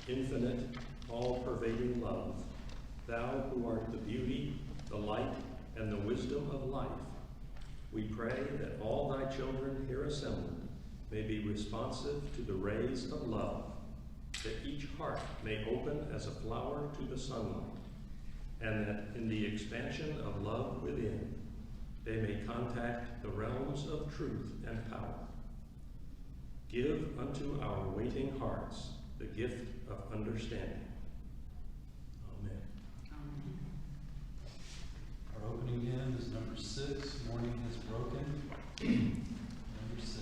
infinite, all-pervading love, thou who art the beauty, the light, and the wisdom of life, we pray that all thy children here assembled may be responsive to the rays of love, that each heart may open as a flower to the sunlight, and that in the expansion of love within, they may contact the realms of truth and power. Give unto our waiting hearts the gift of understanding. Amen. Amen. Our opening hymn is number 6, Morning Has Broken. Number 6.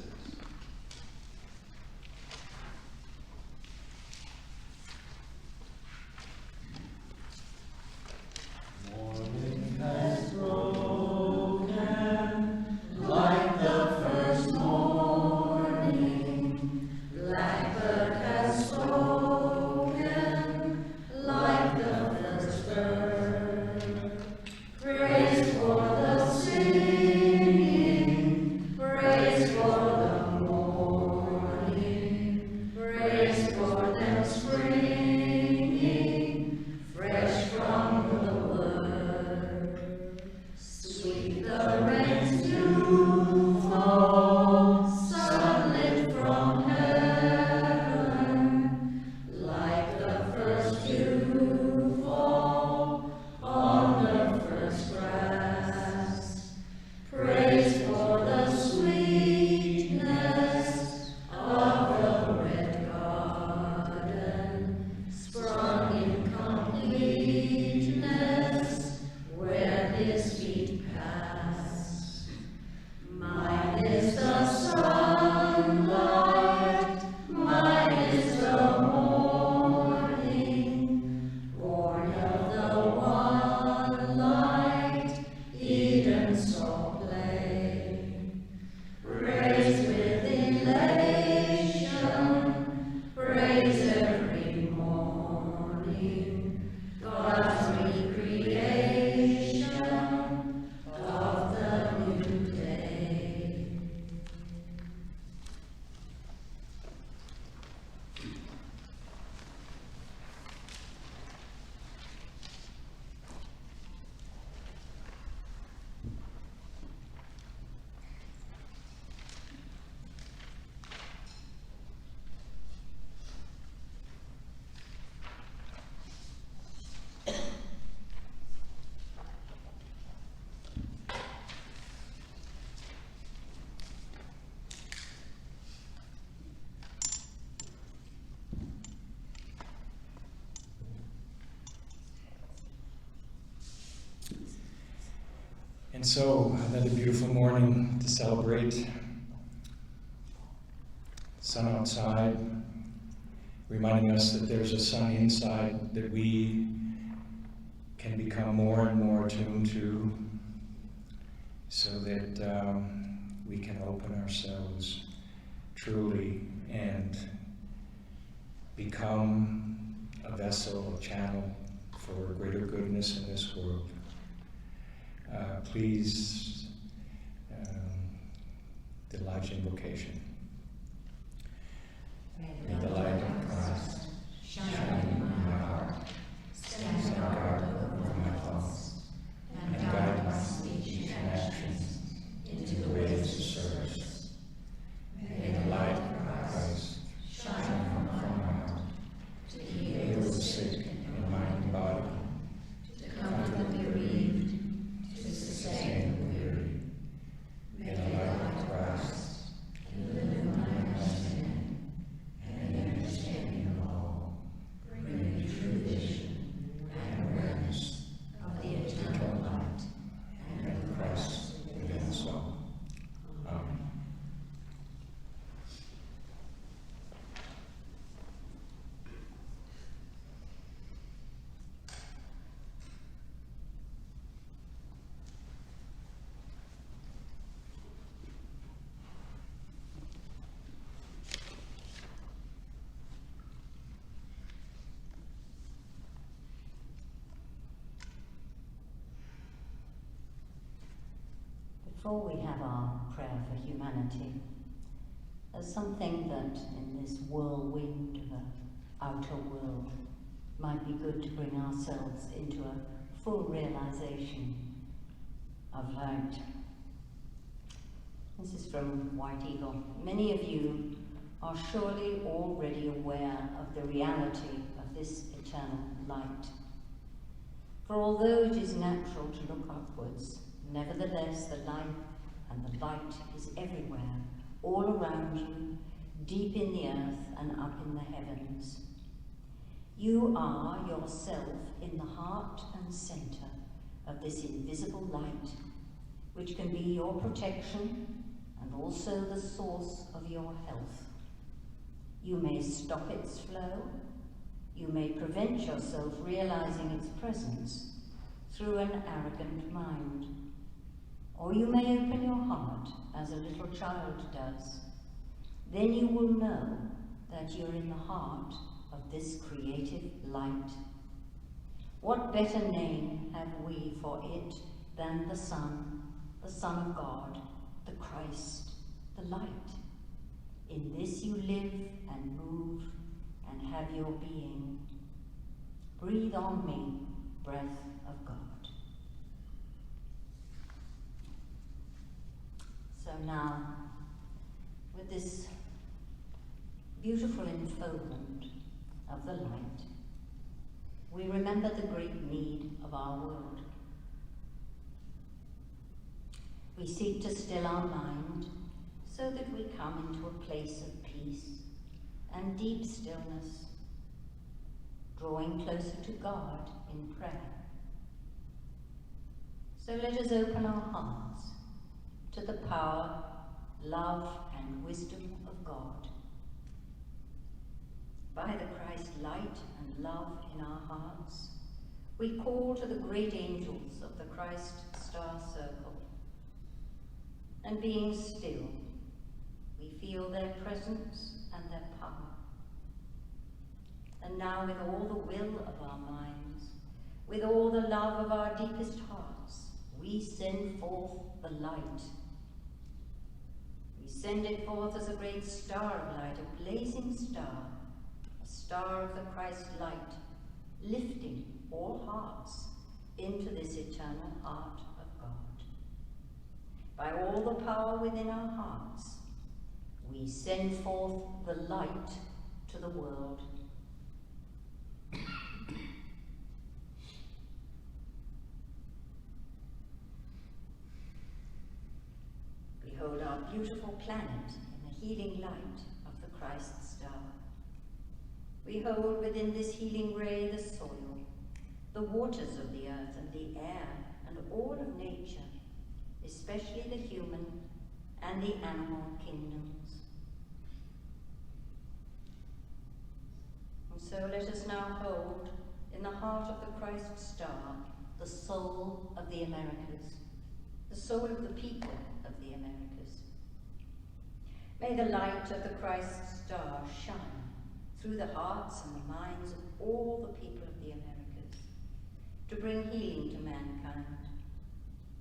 Morning has broken like the first morning, blackbird has spoken like the first bird. Praise for the singing, praise for the morning, praise for them springing fresh from the word. Sweet the rains do fall, sunlit from heaven, like the first dew fall on the first grass. Praise for the sweetness of the red garden, sprung in completeness where his feet pass. Mine is the sunlight, mine is the morning, born of the one light, Eden saw play. Praise with elation, praise every morning, God's recreation of the new day. And so, another beautiful morning to celebrate. Sun outside, reminding us that there's a sun inside that we can become more and more attuned to, so that we can open ourselves truly and become a vessel, a channel for greater goodness in this world. Please, the Lodge invocation. May the light of Christ shine in my heart, stand guard over my thoughts, and guide my speech and actions into the ways of service. May the light of Christ shine from my heart, to heal the sick in mind and body, to comfort the bereaved, to sustain the weary. May the light of Christ illumine my understanding and the understanding of all, bringing true vision and awareness of the eternal light and of Christ within us all. Amen. Before we have our prayer for humanity, there's something that in this whirlwind of a outer world might be good to bring ourselves into a full realization of light. This is from White Eagle. Many of you are surely already aware of the reality of this eternal light. For although it is natural to look upwards, nevertheless the light and the light is everywhere, all around you, deep in the earth and up in the heavens. You are yourself in the heart and centre of this invisible light, which can be your protection and also the source of your health. You may stop its flow, you may prevent yourself realizing its presence through an arrogant mind, or you may open your heart as a little child does. Then you will know that you're in the heart of this creative light. What better name have we for it than the Son of God, the Christ, the light? In this you live and move and have your being. Breathe on me, breath of God. So now, with this beautiful enfoldment of the light, we remember the great need of our world. We seek to still our mind so that we come into a place of peace and deep stillness, drawing closer to God in prayer. So let us open our hearts to the power, love, and wisdom of God. By the Christ light and love in our hearts, we call to the great angels of the Christ star circle. And being still, we feel their presence and their power. And now with all the will of our minds, with all the love of our deepest hearts, we send forth the light. We send it forth as a great star of light, a blazing star, a star of the Christ light, lifting all hearts into this eternal heart of God. By all the power within our hearts, we send forth the light to the world. Behold our beautiful planet in the healing light of the Christ star. We hold within this healing ray the soil, the waters of the earth and the air, and all of nature, especially the human and the animal kingdoms. And so let us now hold in the heart of the Christ star the soul of the Americas, the soul of the people of the Americas. May the light of the Christ star shine through the hearts and the minds of all the people of the Americas, to bring healing to mankind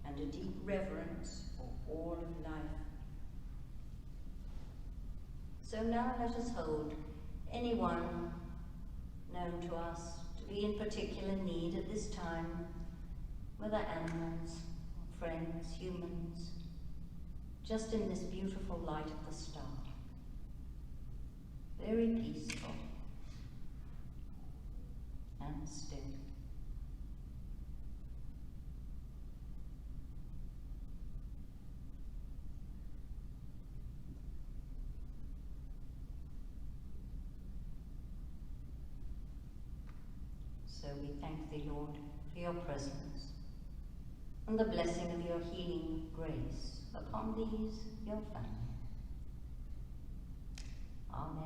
and a deep reverence for all of life. So now let us hold anyone known to us to be in particular need at this time, whether animals, friends, humans, just in this beautiful light of the star. Very peaceful and still. So we thank thee, Lord, for your presence and the blessing of your healing grace upon these, your family. Amen.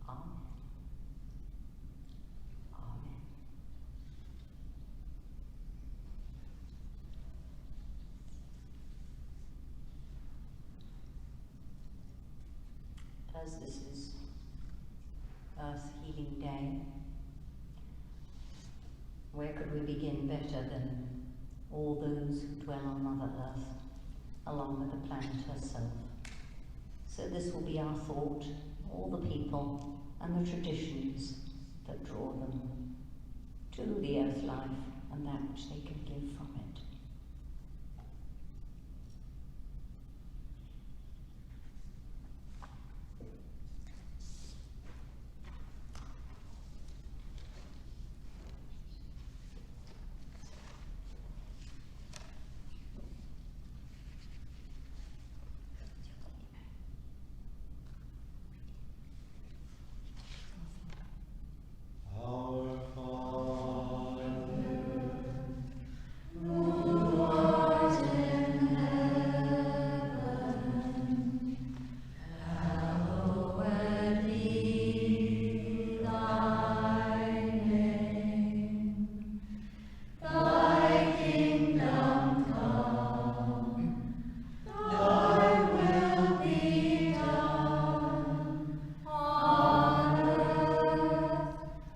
Amen. Amen. As this is Earth Healing Day, where could we begin better than all those who dwell on Mother Earth, along with the planet herself? So this will be our thought all the people and the traditions that draw them to the earth life and that which they can give from it. Our Father, who art in heaven, hallowed be thy name. Thy kingdom come, thy will be done on earth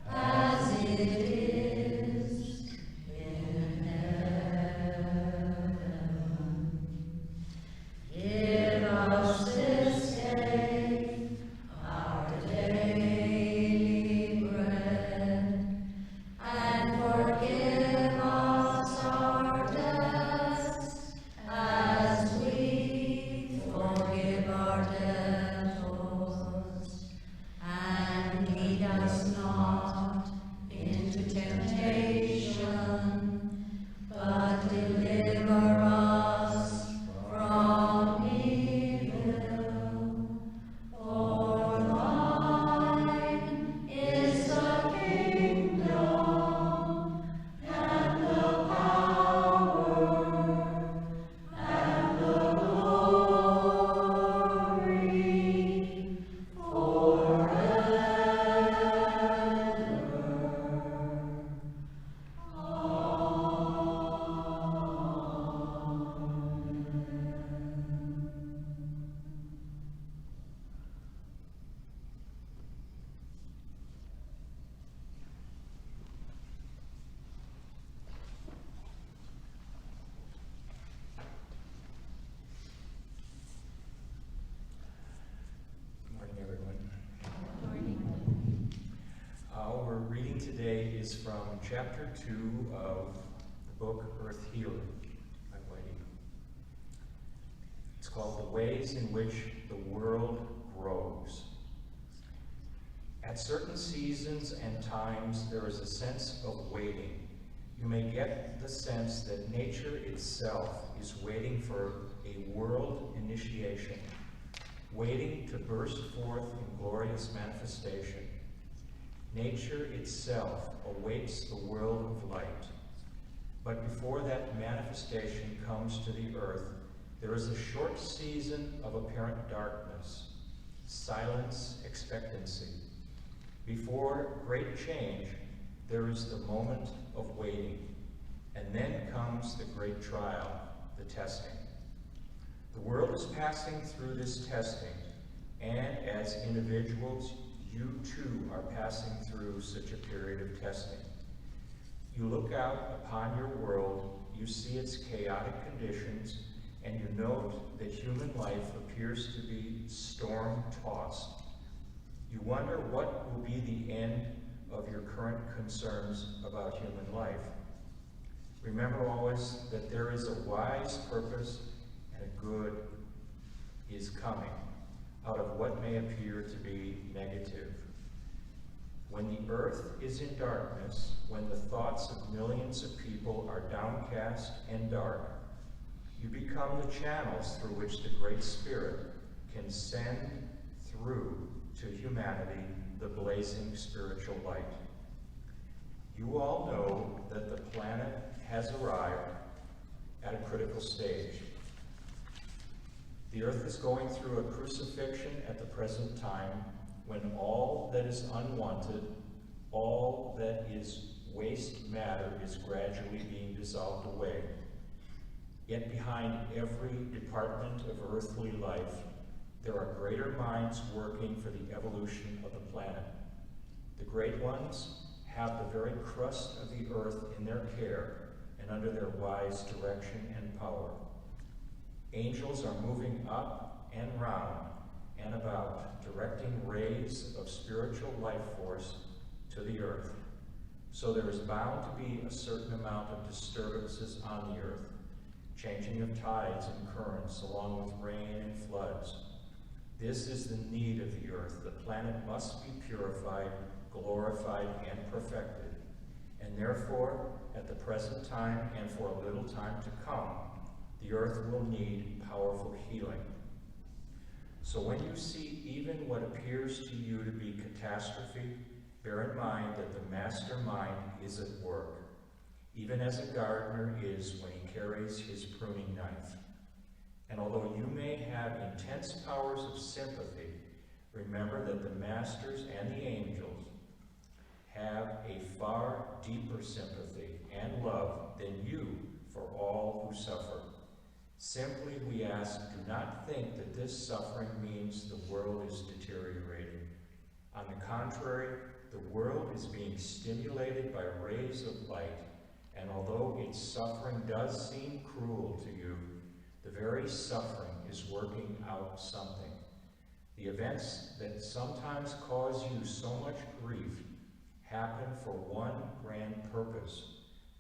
as it is in heaven. Give us this day our daily bread, and forgive us our debts as we forgive our debtors. And lead us not into temptation, but deliver us from evil. For thine is the kingdom, and the power, and the glory, forever. Good morning, everyone. Our reading today is from chapter 2 of the book Earth Healing by White Eagle. It's called The Ways in Which the World Grows. At certain seasons and times, there is a sense of waiting. You may get the sense that nature itself is waiting for a world initiation, waiting to burst forth in glorious manifestation. Nature itself awaits the world of light. But before that manifestation comes to the earth, there is a short season of apparent darkness, silence, expectancy. Before great change, there is the moment of waiting, and then comes the great trial, the testing. The world is passing through this testing, and as individuals, you too are passing through such a period of testing. You look out upon your world, you see its chaotic conditions, and you note that human life appears to be storm-tossed. You wonder what will be the end of your current concerns about human life. Remember always that there is a wise purpose and a good is coming out of what may appear to be negative. When the earth is in darkness, when the thoughts of millions of people are downcast and dark, you become the channels through which the Great Spirit can send through to humanity the blazing spiritual light. You all know that the planet has arrived at a critical stage. The earth is going through a crucifixion at the present time when all that is unwanted, all that is waste matter is gradually being dissolved away. Yet behind every department of earthly life, there are greater minds working for the evolution of the planet. The great ones have the very crust of the earth in their care and under their wise direction and power. Angels are moving up and round, and about, directing rays of spiritual life force to the earth. So there is bound to be a certain amount of disturbances on the earth, changing of tides and currents, along with rain and floods. This is the need of the earth. The planet must be purified, glorified, and perfected. And therefore, at the present time and for a little time to come, the earth will need powerful healing. So when you see even what appears to you to be catastrophe, bear in mind that the master mind is at work, even as a gardener is when he carries his pruning knife. And although you may have intense powers of sympathy, remember that the masters and the angels have a far deeper sympathy and love than you for all who suffer. Simply, we ask, do not think that this suffering means the world is deteriorating. On the contrary, the world is being stimulated by rays of light, and although its suffering does seem cruel to you, the very suffering is working out something. The events that sometimes cause you so much grief happen for one grand purpose,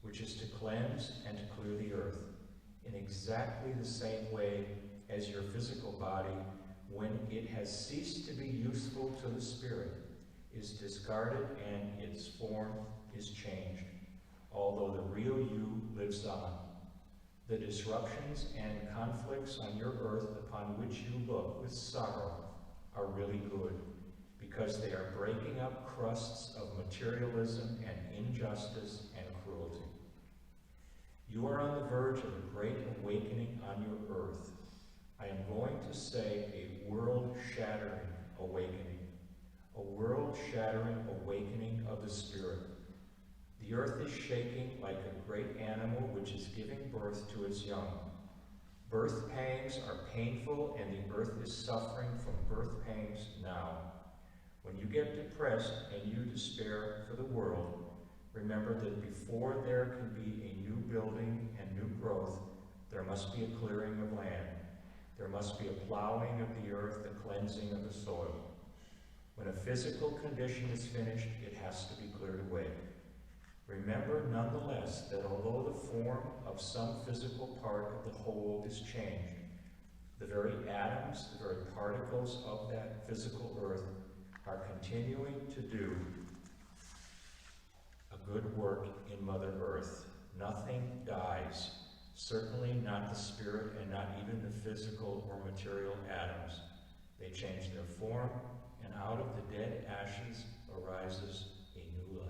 which is to cleanse and to clear the earth, in exactly the same way as your physical body, when it has ceased to be useful to the spirit, is discarded and its form is changed, although the real you lives on. The disruptions and conflicts on your earth upon which you look with sorrow are really good, because they are breaking up crusts of materialism and injustice and cruelty. You are on the verge of a great awakening on your earth. I am going to say a world-shattering awakening. A world-shattering awakening of the spirit. The earth is shaking like a great animal which is giving birth to its young. Birth pangs are painful, and the earth is suffering from birth pangs now. When you get depressed and you despair for the world, remember that before there can be a new building and new growth, there must be a clearing of land. There must be a plowing of the earth, the cleansing of the soil. When a physical condition is finished, it has to be cleared away. Remember, nonetheless, that although the form of some physical part of the whole is changed, the very atoms, the very particles of that physical earth are continuing to do a good work in Mother Earth. Nothing dies, certainly not the spirit and not even the physical or material atoms. They change their form, and out of the dead ashes arises a new life.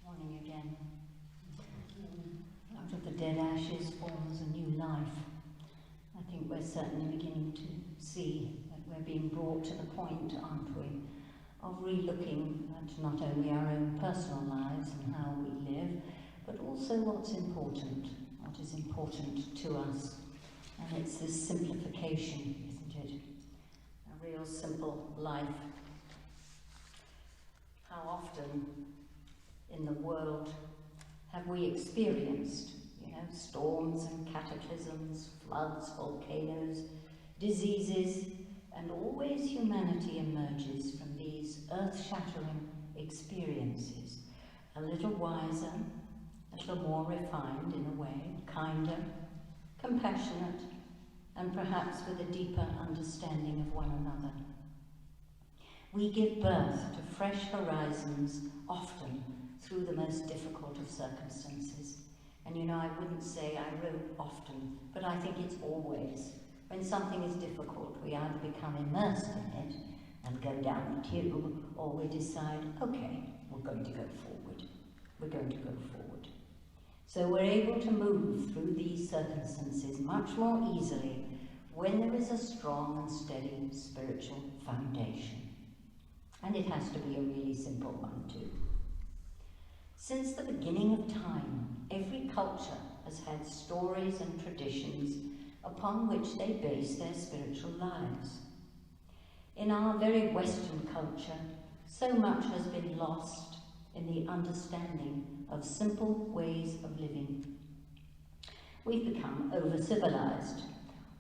Morning again. Out of the dead ashes forms a new life. I think we're certainly beginning to see that we're being brought to the point, aren't we, of re-looking at not only our own personal lives and how we live, but also what is important to us. And it's this simplification, isn't it? A real simple life. How often in the world have we experienced, storms and cataclysms, floods, volcanoes, diseases, and always humanity emerges from these earth-shattering experiences, a little wiser, a little more refined in a way, kinder, compassionate, and perhaps with a deeper understanding of one another. We give birth to fresh horizons often through the most difficult of circumstances. And I wouldn't say I wrote often, but I think it's always. When something is difficult, we either become immersed in it and go down the tube, or we decide, okay, we're going to go forward. We're going to go forward. So we're able to move through these circumstances much more easily when there is a strong and steady spiritual foundation. And it has to be a really simple one too. Since the beginning of time, every culture has had stories and traditions upon which they base their spiritual lives. In our very Western culture, so much has been lost in the understanding of simple ways of living. We've become over-civilized.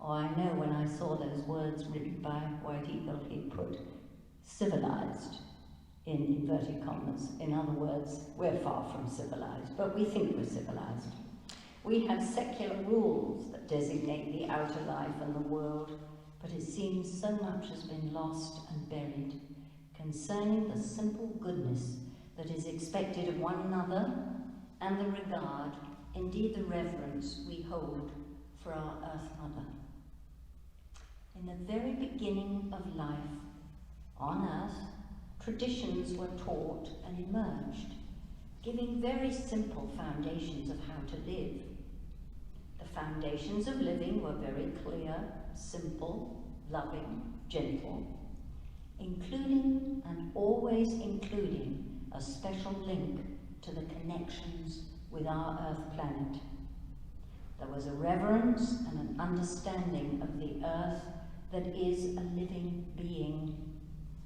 Oh, I know when I saw those words written by White Eagle, he put civilized in inverted commas. In other words, we're far from civilized, but we think we're civilized. We have secular rules that designate the outer life and the world, but it seems so much has been lost and buried concerning the simple goodness that is expected of one another and the regard, indeed the reverence we hold for our Earth Mother. In the very beginning of life on Earth, traditions were taught and emerged, giving very simple foundations of how to live. The foundations of living were very clear, simple, loving, gentle, including and always including a special link to the connections with our Earth planet. There was a reverence and an understanding of the Earth that is a living being,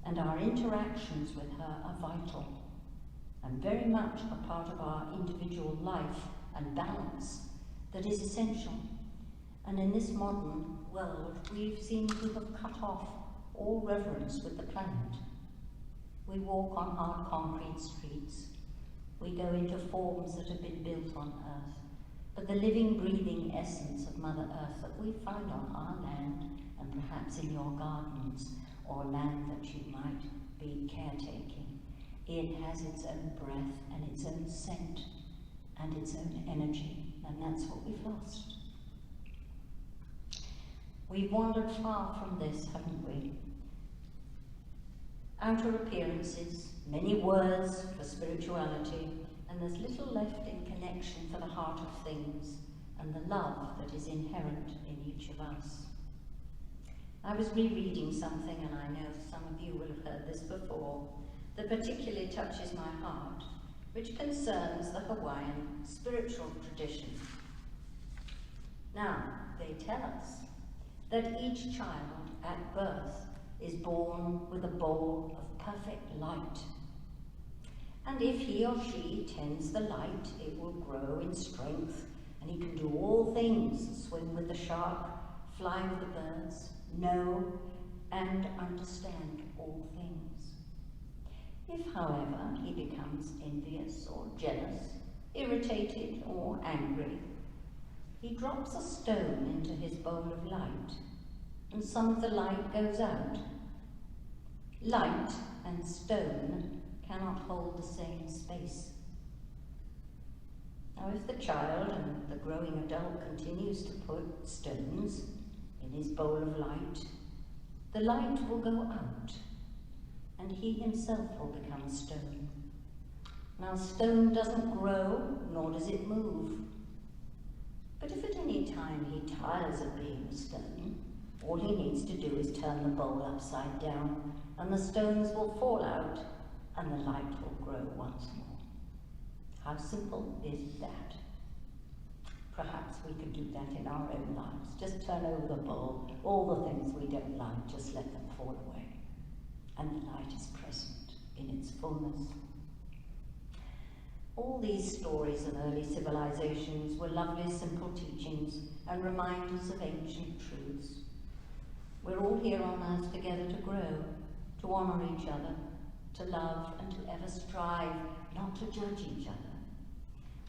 and our interactions with her are vital and very much a part of our individual life and balance that is essential. And in this modern world, we've seemed to have cut off all reverence with the planet. We walk on hard concrete streets. We go into forms that have been built on Earth. But the living, breathing essence of Mother Earth that we find on our land, and perhaps in your gardens, or land that you might be caretaking, it has its own breath and its own scent and its own energy, and that's what we've lost. We've wandered far from this, haven't we? Outer appearances, many words for spirituality, and there's little left in connection for the heart of things and the love that is inherent in each of us. I was rereading something, and I know some of you will have heard this before, that particularly touches my heart, which concerns the Hawaiian spiritual tradition. Now, they tell us that each child at birth is born with a bowl of perfect light. And if he or she tends the light, it will grow in strength, and he can do all things, swim with the shark, fly with the birds, know and understand all things. If, however, he becomes envious or jealous, irritated or angry, he drops a stone into his bowl of light, and some of the light goes out. Light and stone cannot hold the same space. Now, if the child and the growing adult continues to put stones in his bowl of light, the light will go out, and he himself will become a stone. Now, stone doesn't grow, nor does it move. But if at any time he tires of being a stone, all he needs to do is turn the bowl upside down, and the stones will fall out, and the light will grow once more. How simple is that? Perhaps we could do that in our own lives. Just turn over the bowl, all the things we don't like, just let them fall away. And the light is present in its fullness. All these stories of early civilizations were lovely, simple teachings and reminders of ancient truths. We're all here on earth together to grow, to honor each other, to love, and to ever strive not to judge each other.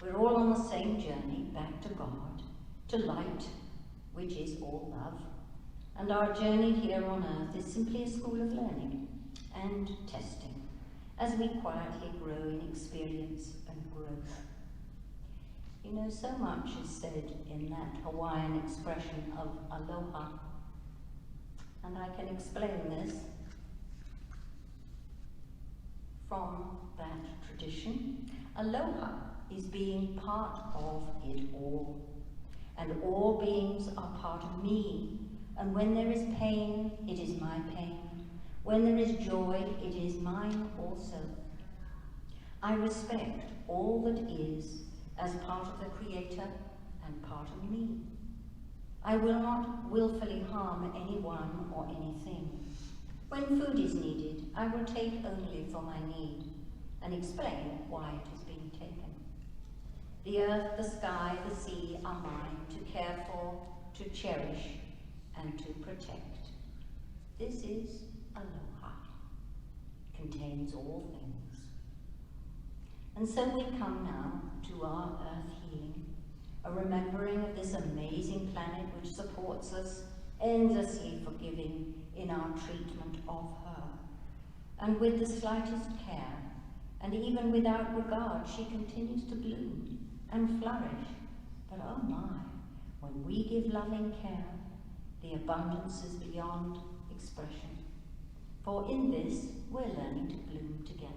We're all on the same journey back to God, to light, which is all love. And our journey here on earth is simply a school of learning and testing, as we quietly grow in experience and growth. You know, so much is said in that Hawaiian expression of aloha, and I can explain this from that tradition. Aloha is being part of it all, and all beings are part of me, and when there is pain, it is my pain. When there is joy, it is mine also. I respect all that is as part of the Creator and part of me. I will not willfully harm anyone or anything. When food is needed, I will take only for my need and explain why it is being taken. The earth, the sky, the sea are mine to care for, to cherish, and to protect. This is aloha. It contains all things. And so we come now to our earth healing, a remembering of this amazing planet which supports us, endlessly forgiving in our treatment of her. And with the slightest care, and even without regard, she continues to bloom and flourish. But oh my, when we give loving care, the abundance is beyond expression. For in this, we're learning to bloom together.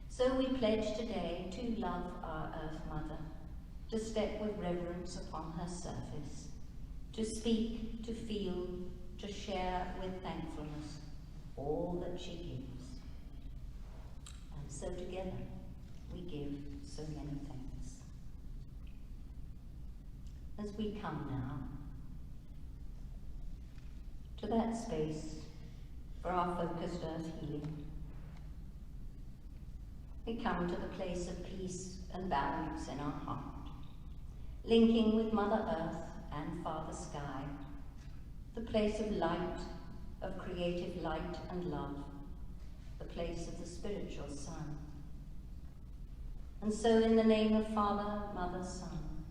So we pledge today to love our Earth Mother, to step with reverence upon her surface, to speak, to feel, to share with thankfulness all that she gives. And so together we give so many thanks. As we come now to that space for our focused earth healing, we come to the place of peace and balance in our heart, linking with Mother Earth and Father Sky, the place of light, of creative light and love, the place of the spiritual sun. And so in the name of Father, Mother, Son,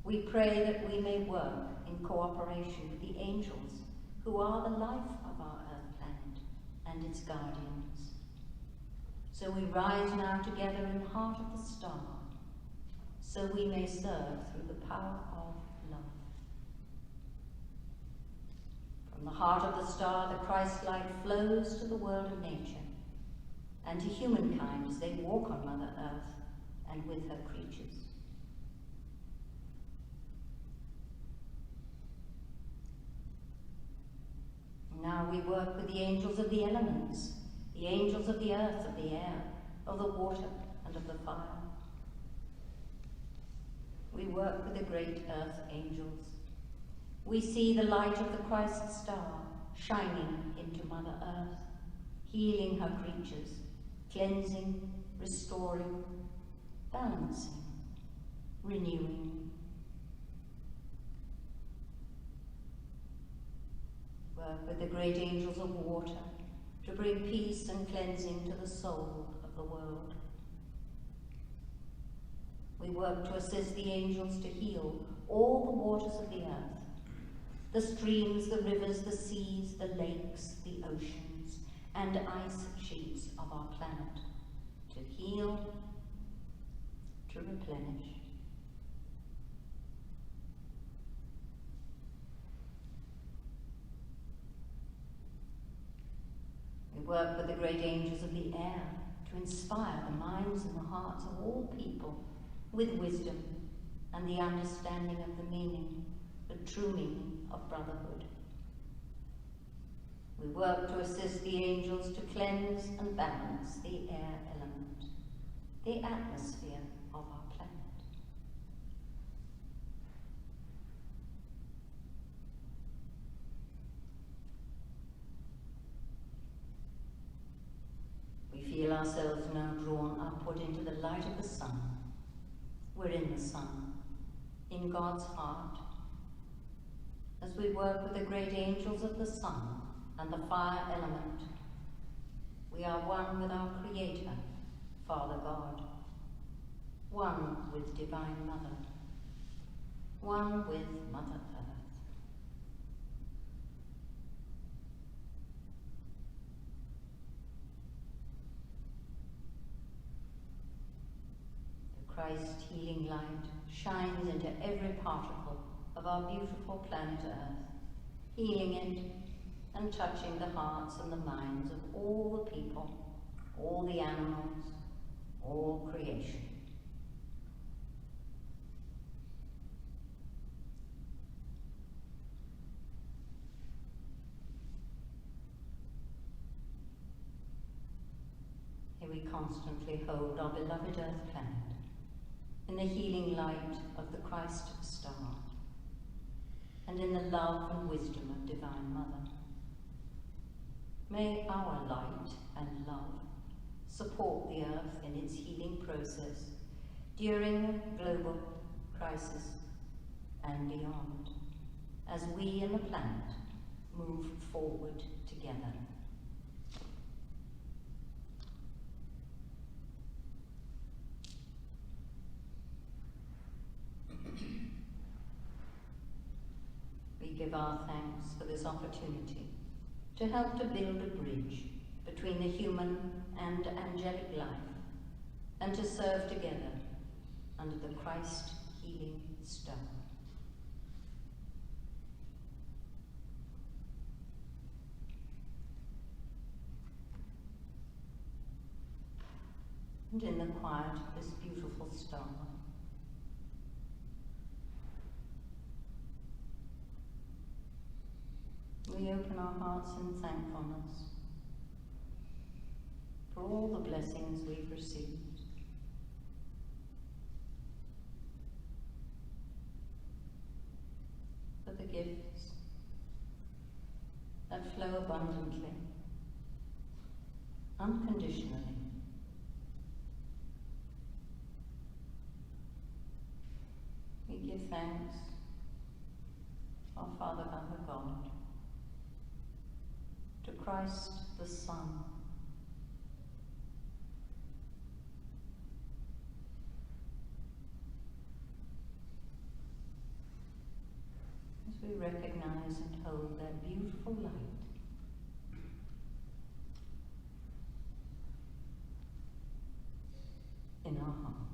we pray that we may work in cooperation with the angels who are the life of our earth planet and its guardians. So we rise now together in the heart of the star, so we may serve through the power of love. From the heart of the star, the Christ light flows to the world of nature and to humankind as they walk on Mother Earth and with her creatures. Now we work with the angels of the elements, the angels of the earth, of the air, of the water, and of the fire. We work with the great earth angels. We see the light of the Christ star shining into Mother Earth, healing her creatures, cleansing, restoring, balancing, renewing. Work with the great angels of water to bring peace and cleansing to the soul of the world. We work to assist the angels to heal all the waters of the earth, the streams, the rivers, the seas, the lakes, the oceans, and ice sheets of our planet, to heal, to replenish. We work with the great angels of the air to inspire the minds and the hearts of all people with wisdom and the understanding of the meaning, the true meaning of brotherhood. We work to assist the angels to cleanse and balance the air element, the atmosphere of our planet. We feel ourselves now drawn upward into the light of the sun. We're in the sun, in God's heart. As we work with the great angels of the sun and the fire element, we are one with our Creator, Father God, one with Divine Mother, one with Mother Earth. Christ's healing light shines into every particle of our beautiful planet Earth, healing it and touching the hearts and the minds of all the people, all the animals, all creation. Here we we constantly hold our beloved earth planet in the healing light of the Christ star and in the love and wisdom of Divine Mother. May our light and love support the earth in its healing process during global crisis and beyond, as we and the planet move forward together. We give our thanks for this opportunity to help to build a bridge between the human and angelic life and to serve together under the Christ healing star. And in the quiet of this beautiful star, we open our hearts in thankfulness for all the blessings we've received. For the gifts that flow abundantly, unconditionally. We give thanks, our Father, our God, to Christ the Son, as we recognize and hold that beautiful light in our hearts.